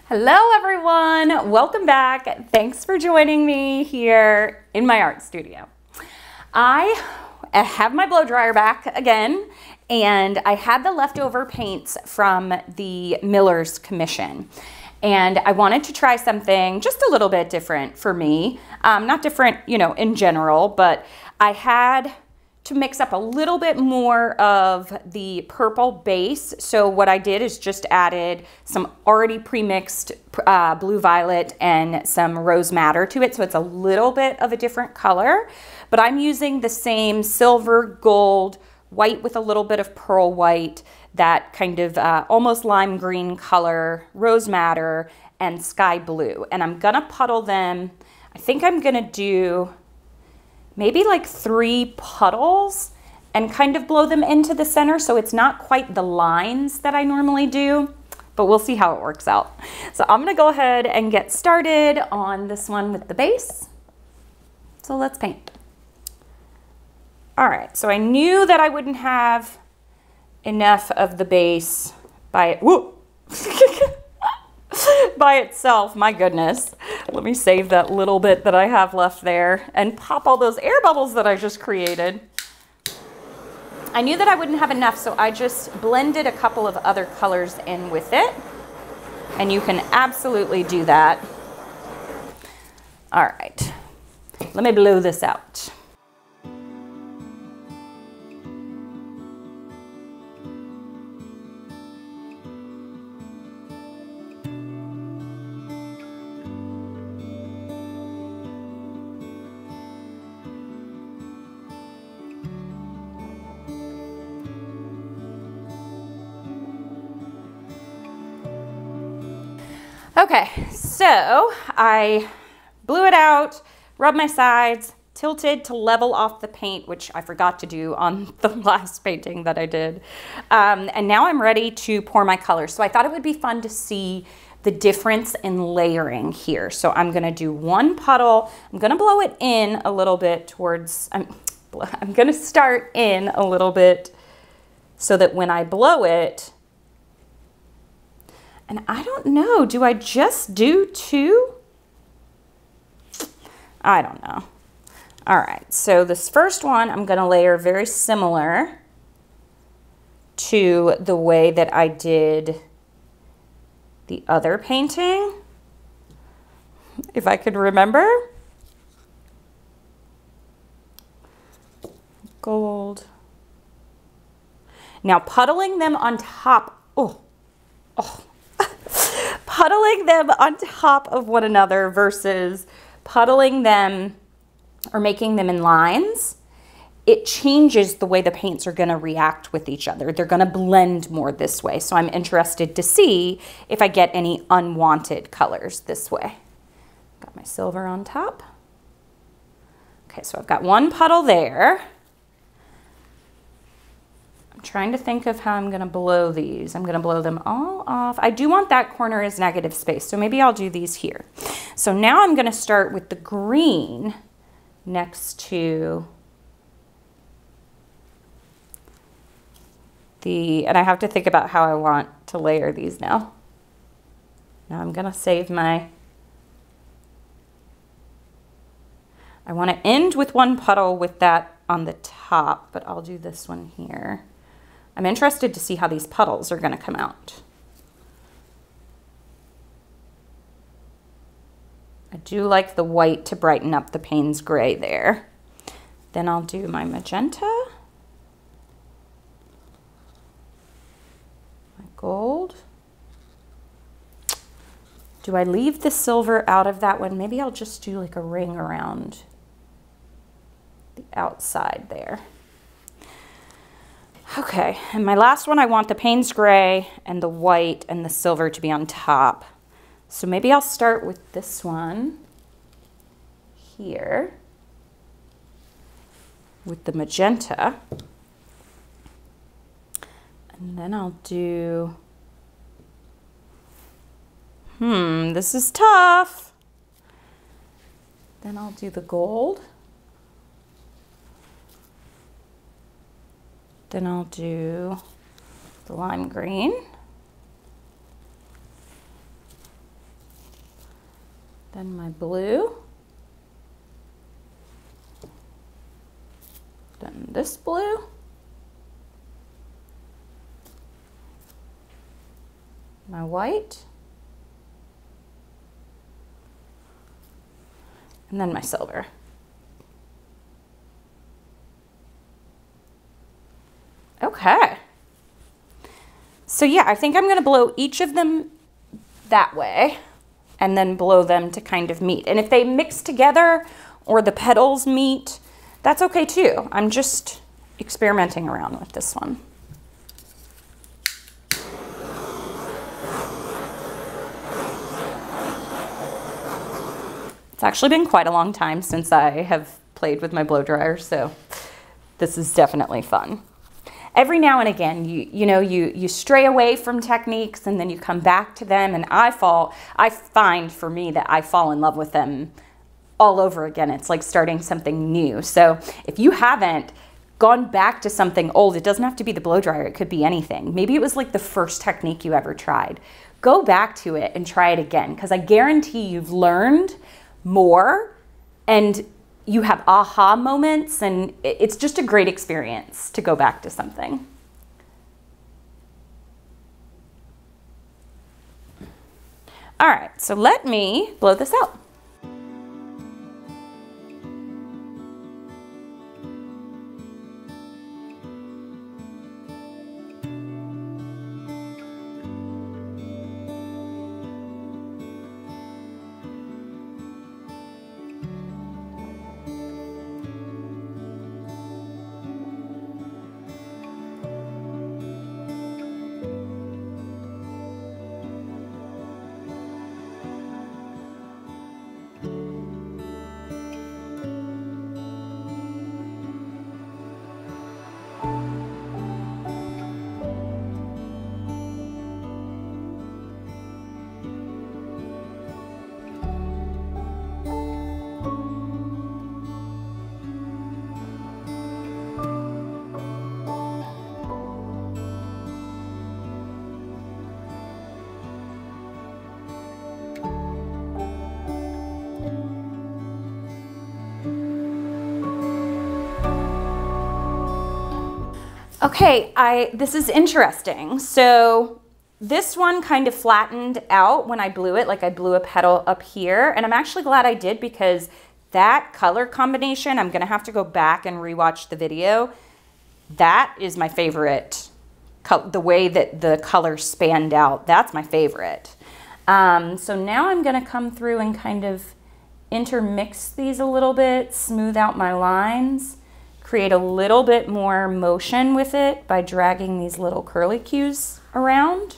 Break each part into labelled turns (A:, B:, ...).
A: Hello everyone, welcome back. Thanks for joining me here in my art studio. I have my blow dryer back again, and I had the leftover paints from the Miller's commission. And I wanted to try something just a little bit different for me. Not different, in general, but I had to mix up a little bit more of the purple base. So what I did is just added some already pre-mixed blue violet and some rose madder to it. So it's a little bit of a different color, but I'm using the same silver, gold, white with a little bit of pearl white, that kind of almost lime green color, rose madder, and sky blue. And I'm gonna puddle them. I think I'm gonna do maybe like 3 puddles and kind of blow them into the center, so it's not quite the lines that I normally do, but we'll see how it works out. So I'm gonna go ahead and get started on this one with the base. So let's paint. All right, so I knew that I wouldn't have enough of the base by by itself. My goodness. Let me save that little bit that I have left there and pop all those air bubbles that I just created. I knew that I wouldn't have enough, so I just blended a couple of other colors in with it. And you can absolutely do that. All right, let me blow this out. Okay, so I blew it out, rubbed my sides, tilted to level off the paint, which I forgot to do on the last painting that I did. And now I'm ready to pour my colors. So I thought it would be fun to see the difference in layering here. So I'm gonna do 1 puddle. I'm gonna blow it in a little bit towards, I'm gonna start in a little bit so that when I blow it, and I don't know, do I just do 2? I don't know. All right, so this first one I'm gonna layer very similar to the way that I did the other painting, if I could remember. Gold. Now puddling them on top, puddling them on top of one another versus puddling them or making them in lines, it changes the way the paints are gonna react with each other. They're gonna blend more this way. So I'm interested to see if I get any unwanted colors this way. Got my silver on top. Okay, so I've got 1 puddle there. Trying to think of how I'm gonna blow these. I'm gonna blow them all off. I do want that corner as negative space, so maybe I'll do these here. So now I'm gonna start with the green next to and I have to think about how I want to layer these now. Now I'm gonna save I wanna end with 1 puddle with that on the top, but I'll do this one here. I'm interested to see how these puddles are gonna come out. I do like the white to brighten up the Payne's gray there. Then I'll do my magenta, my gold. Do I leave the silver out of that one? Maybe I'll just do like a ring around the outside there. Okay, and my last one, I want the Payne's gray and the white and the silver to be on top. So maybe I'll start with this one here with the magenta. And then I'll do, this is tough. Then I'll do the gold. Then I'll do the lime green. Then my blue. Then this blue. My white. And then my silver. Okay. So yeah, I think I'm going to blow each of them that way and then blow them to kind of meet. And if they mix together or the petals meet, that's okay too. I'm just experimenting around with this one. It's actually been quite a long time since I have played with my blow dryer, so this is definitely fun. Every now and again, you stray away from techniques and then you come back to them, and I find for me that I fall in love with them all over again. It's like starting something new. So if you haven't gone back to something old, it doesn't have to be the blow dryer, it could be anything. Maybe it was like the first technique you ever tried. Go back to it and try it again, because I guarantee you've learned more and you have aha moments, and it's just a great experience to go back to something. All right, so let me blow this out. Okay, this is interesting. So this one kind of flattened out when I blew it, like I blew a petal up here, and I'm actually glad I did, because that color combination, I'm gonna have to go back and rewatch the video. That is my favorite, the way that the colors spanned out, that's my favorite. So now I'm gonna come through and kind of intermix these a little bit, smooth out my lines, create a little bit more motion with it by dragging these little curly cues around.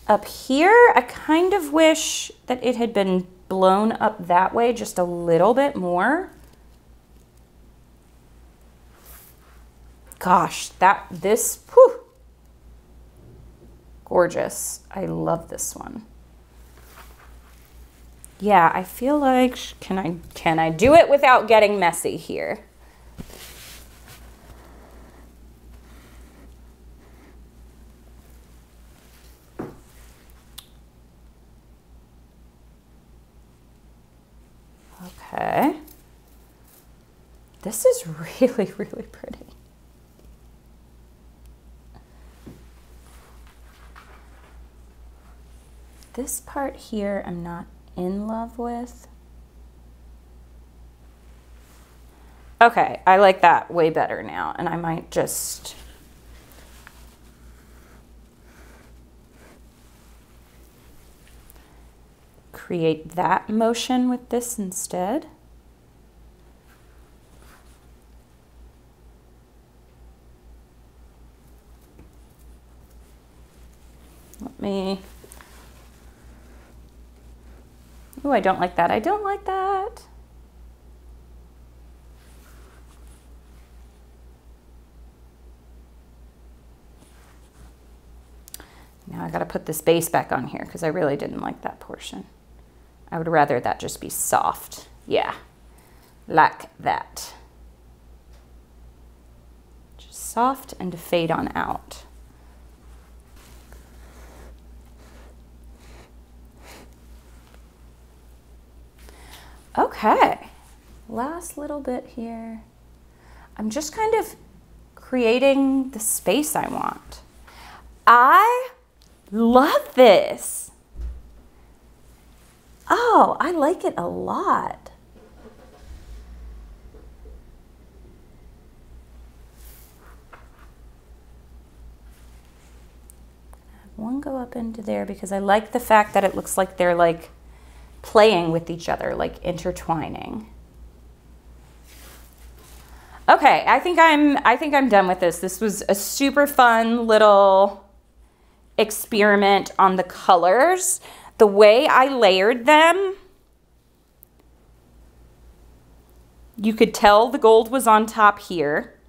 A: Up here, I kind of wish that it had been blown up that way just a little bit more. Gosh, whew, gorgeous. I love this one. Yeah, I feel like, can I do it without getting messy here? Okay. This is really, really pretty. This part here, I'm not in love with. Okay, I like that way better now, and I might just create that motion with this instead. Let me, oh, I don't like that. I don't like that. Now I gotta put this base back on here because I really didn't like that portion. I would rather that just be soft. Yeah, like that. Just soft and to fade on out. Okay, last little bit here. I'm just kind of creating the space I want. I love this. Oh, I like it a lot. One go up into there because I like the fact that it looks like they're like playing with each other, like intertwining. Okay, I think I'm done with this. This was a super fun little experiment on the colors. The way I layered them, you could tell the gold was on top here.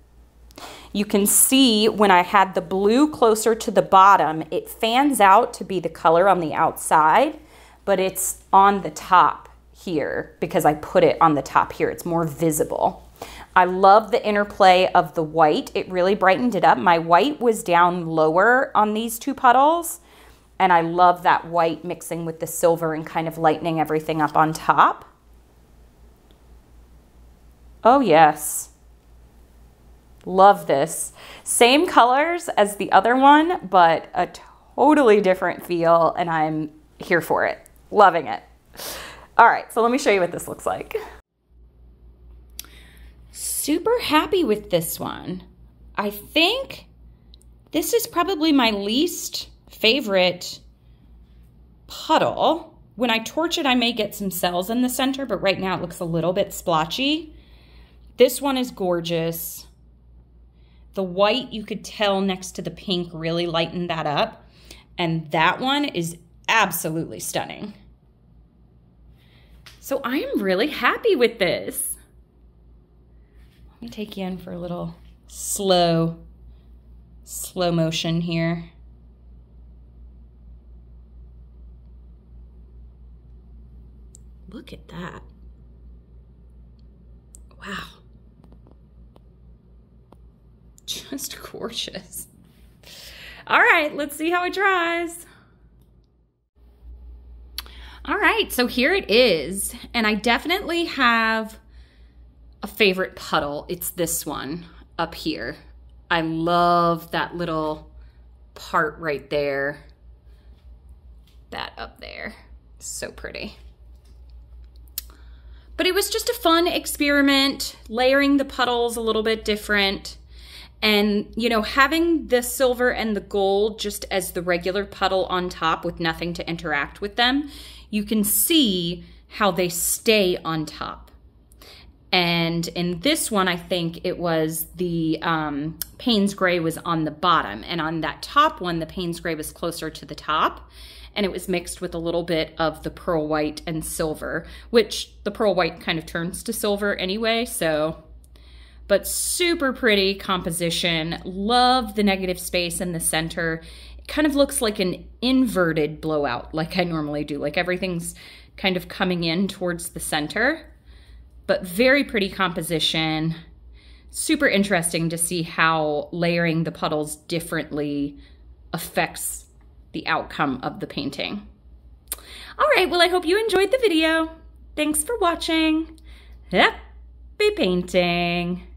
A: You can see when I had the blue closer to the bottom, it fans out to be the color on the outside, but it's on the top here because I put it on the top here. It's more visible. I love the interplay of the white. It really brightened it up. My white was down lower on these two puddles, and I love that white mixing with the silver and kind of lightening everything up on top. Oh yes. Love this. Same colors as the other one, but a totally different feel, and I'm here for it. Loving it. All right, so let me show you what this looks like. Super happy with this one. I think this is probably my least favorite puddle. When I torch it, I may get some cells in the center, but right now it looks a little bit splotchy. This one is gorgeous. The white, you could tell next to the pink, really lightened that up. And that one is absolutely stunning. So I am really happy with this. Let me take you in for a little slow motion here. Look at that. Wow. Just gorgeous. All right, let's see how it dries. All right, so here it is. And I definitely have a favorite puddle. It's this one up here. I love that little part right there. That up there. So pretty. But it was just a fun experiment, layering the puddles a little bit different. And, you know, having the silver and the gold just as the regular puddle on top with nothing to interact with them, you can see how they stay on top. And in this one, I think it was the Payne's Gray was on the bottom. And on that top one, the Payne's Gray was closer to the top. And it was mixed with a little bit of the pearl white and silver, which the pearl white kind of turns to silver anyway, so. But super pretty composition. Love the negative space in the center. It kind of looks like an inverted blowout like I normally do. Like everything's kind of coming in towards the center. But very pretty composition. Super interesting to see how layering the puddles differently affects the outcome of the painting. All right, well, I hope you enjoyed the video. Thanks for watching. Happy painting.